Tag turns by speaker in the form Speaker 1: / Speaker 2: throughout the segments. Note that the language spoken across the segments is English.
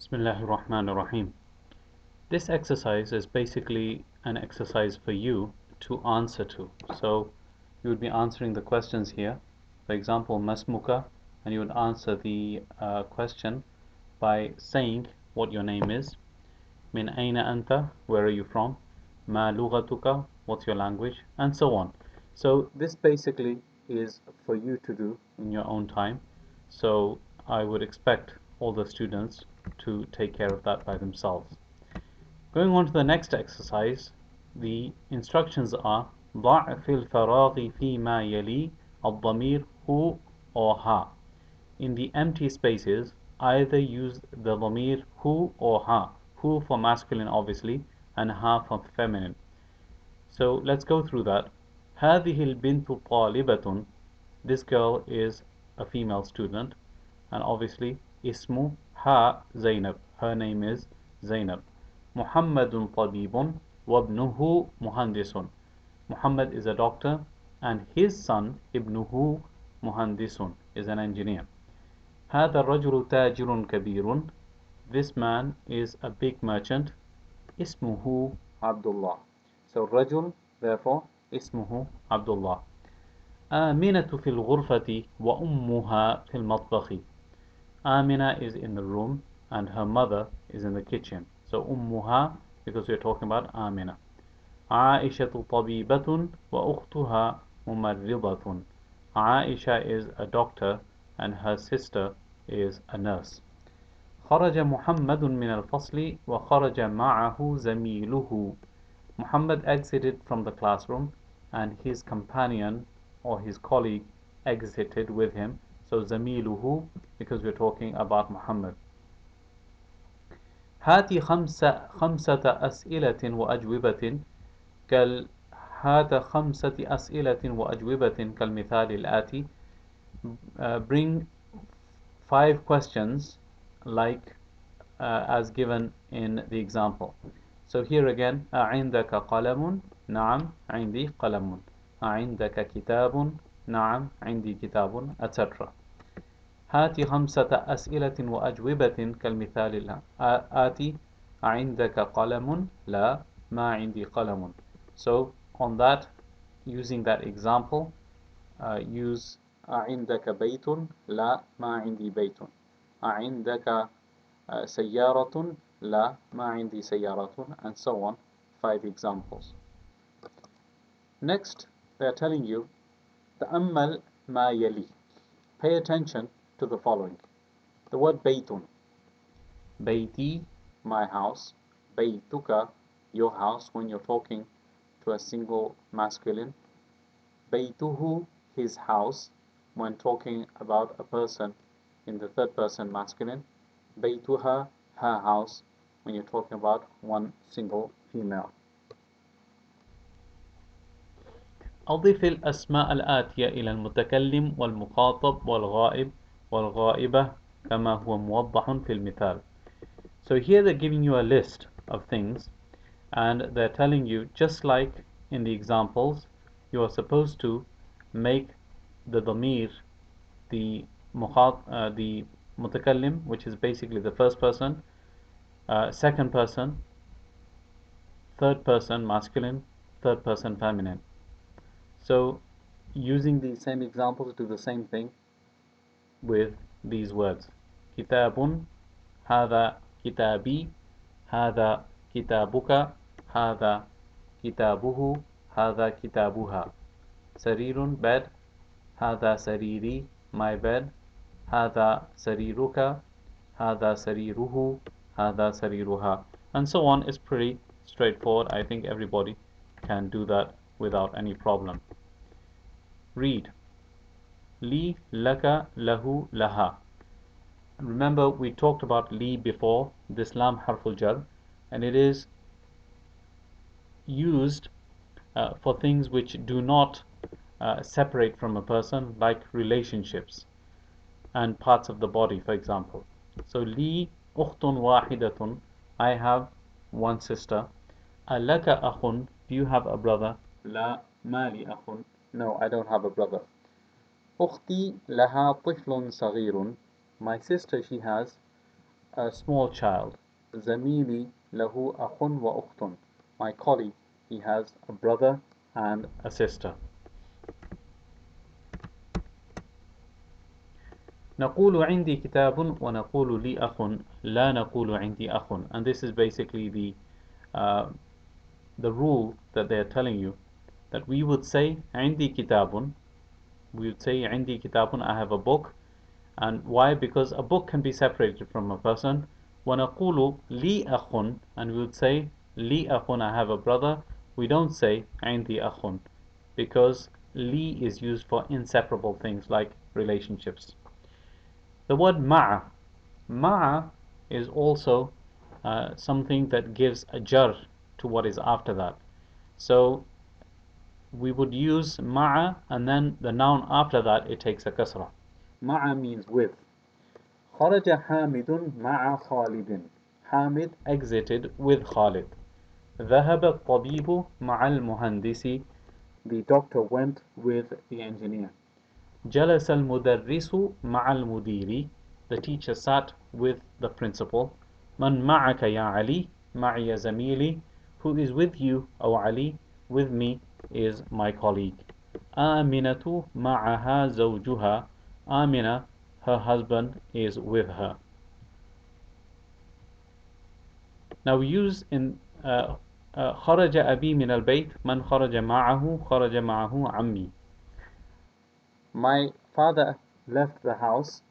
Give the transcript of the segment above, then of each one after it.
Speaker 1: Bismillahir Rahmanir Rahim. This exercise is basically an exercise for you to answer to. So you would be answering the questions here. For example, Masmuka, and you would answer the question by saying what your name is. Min aina anta, where are you from? Ma lughatuka, what's your language? And so on. So this basically is for you to do in your own time. So I would expect all the students to take care of that by themselves. Going on to the next exercise, the instructions are ضع في الفراغ فيما يلي الضمير هو or ha. In the empty spaces, either use the ضمير who or ha. Who for masculine obviously, and ha for feminine. So let's go through that. هذه البنت طالبة. This girl is a female student, and obviously اسمها زينب. Her name is Zainab. محمد طبيب وابنه مهندس. Muhammad is a doctor, and his son ابنه مهندس is an engineer. هذا الرجل تاجر كبير. This man is a big merchant. اسمه عبد الله. So رجل, therefore اسمه عبد الله. آمنة في الغرفة وأمها في المطبخ. Amina is in the room and her mother is in the kitchen. So أمها, because we're talking about Amina. عائشة طبيبة وأختها ممرضة. Aisha is a doctor and her sister is a nurse. خرج محمد من الفصل وخرج معه زميله. Muhammad exited from the classroom and his companion or his colleague exited with him. So زميله, because we're talking about Muhammad. هات خمسة أسئلة وأجوبة هات خمسة أسئلة وأجوبة كالمثال الآتي. Bring 5 questions like as given in the example. So here again, أعندك قلم؟ نعم عندي قلم. أعندك كتاب؟ نعم عندي كتاب, etc. هات 5 أسئلة وأجوبة كالمثال الآتي. أعندك قلم؟ لا ما عندي قلم. So on that, using that example, use أعندك بيت؟ لا ما عندي بيت. أعندك سيارة؟ لا ما عندي سيارة, and so on. 5 examples. Next, they are telling you تأمل ما يلي. Pay attention to the following. The word بيت. بيتي, my house. بيتك, your house when you're talking to a single masculine. بيته, his house when talking about a person in the third person masculine. بيتها, her house when you're talking about one single female. أضف الأسماء الآتية إلى المتكلم والمخاطب والغائب والغائبة كما هو موضح في المثال. So here they're giving you a list of things and they're telling you, just like in the examples, you are supposed to make the dhamir, the mutakallim, which is basically the first person, second person, third person masculine, third person feminine. So using these same examples, do the same thing with these words. كتاب, هذا كتابي, هذا كتابك, هذا كتابه, هذا كتابها. سرير, bed, هذا سريري, my bed, هذا سريرك, هذا سريره, هذا سريرها, and so on. Is pretty straightforward. I think everybody can do that without any problem. Read. لي, لك, له, لها. Remember we talked about li before, this lam harful jar, and it is used for things which do not separate from a person, like relationships and parts of the body, for example. So li ukhtun wahidatun, I have one sister. Alaka akhun, do you have a brother? La mali akhun, no, I don't have a brother. Ukhti laha tiflun saghirun, my sister, she has a small child. زميلي له أخ وأخت. My colleague, he has a brother and a sister. نقول عندي كتاب ونقول لي أخ لا نقول عندي أخ. And this is basically uh, the rule that they are telling you, that we would say عندي كتاب, we would say عندي كتاب, I have a book. And why? Because a book can be separated from a person. ونقول لي أخ, and we would say لي أخ, I have a brother. We don't say عندي أخ, because لي is used for inseparable things like relationships. The word ma'a is also something that gives a jar to what is after that. So we would use ma'a, and then the noun after that, it takes a kasra. Ma'a means with. خرج حامد مع خالد. Hamid exited with Khalid. ذهب الطبيب مع المهندس. The doctor went with the engineer. جلس المدرس مع المدير. The teacher sat with the principal. من معك يا علي. معي زميلي. Who is with you, O Ali? With me is my colleague. آمنة معها زوجها. Amina, her husband, is with her. Now we use in خرج أبي من البيت. من خرج معه. خرج معه عمي. My father left the house.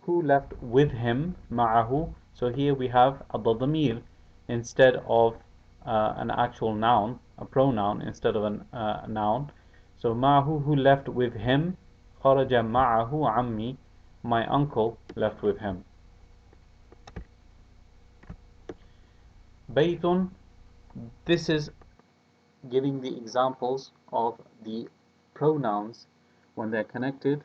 Speaker 1: Who left with him? معه. So here we have a ضمير instead of an actual noun, a pronoun instead of a noun. So معه, who left with him. خرج معه عمي. My uncle left with him. بيت. This is giving the examples of the pronouns when they're connected,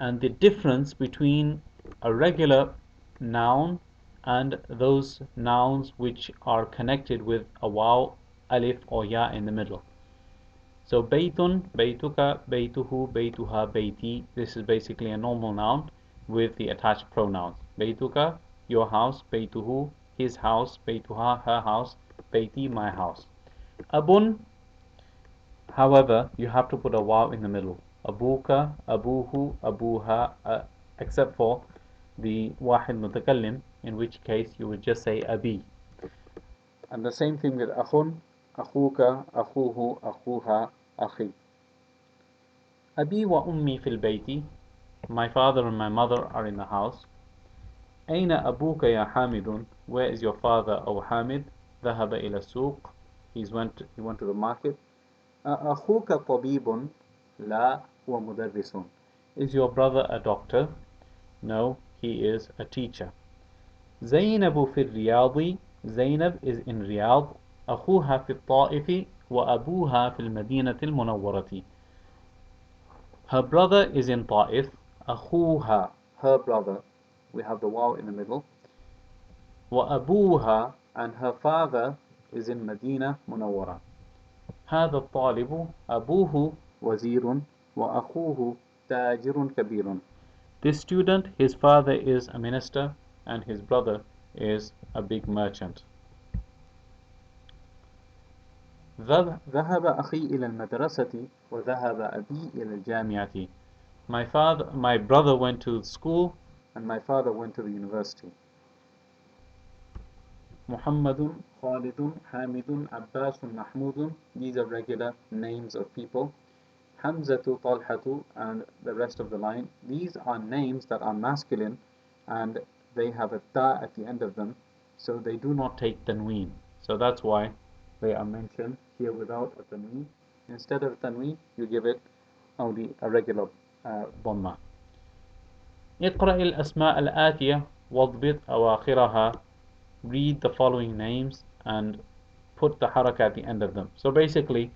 Speaker 1: and the difference between a regular noun and those nouns which are connected with a waw, alif or ya in the middle. So baytun, baytuka, baytuhu, baytuha, bayti. This is basically a normal noun with the attached pronouns. Baytuka, your house. Baytuhu, his house. Baytuha, her house. Bayti, my house. Abun, however, you have to put a waw in the middle. Abuka, abuhu, abuha, except for the wahid mutakallim, in which case you would just say abi. And the same thing with akhun, akhuka, akhuhu, akhuha, akhi. Abi wa ummi fil bayti. My father and my mother are in the house. Aina abuka ya Hamidun. Where is your father, O Hamid? ذهب إلى السوق. He went to the market. أخوك طبيب. لا هو مدرس. Is your brother a doctor? No, he is a teacher. زينب في الرياض. Zainab is in Riyadh. أخوها في الطائف وأبوها في المدينة المنورة. Her brother is in Ta'if. أخوها, her brother. We have the waw in the middle. وأبوها, and her father is in Medina Munawwara. هذا الطالب أبوه وزير وأخوه تاجر كبير. This student, his father is a minister and his brother is a big merchant. ذهب أخي إلى المدرسة وذهب أبي إلى الجامعة. My brother went to school and my father went to the university. محمد, خالد, حامد, عباس, محمود. These are regular names of people. Hamzatu, Talhatu, and the rest of the line. These are names that are masculine and they have a ta at the end of them, so they do not take tanween. So that's why they are mentioned here without a tanween. Instead of tanween, you give it only a regular dhamma. اقرأ الأسماء الآتية واضبط أواخرها. Read the following names and put the haraka at the end of them. So basically,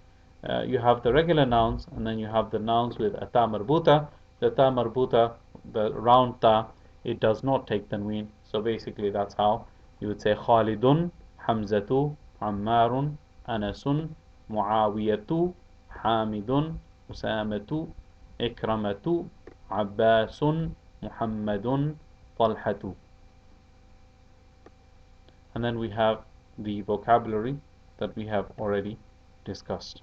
Speaker 1: you have the regular nouns and then you have the nouns with a ta marbuta. The ta marbuta, the round ta, it does not take tanween. So basically that's how you would say Khalidun, Hamzatu, Ammarun, Anasun, Muawiyatu, Hamidun, Usamatu, Ikramatu, Abbasun, Muhammadun, Talhatu. And then we have the vocabulary that we have already discussed.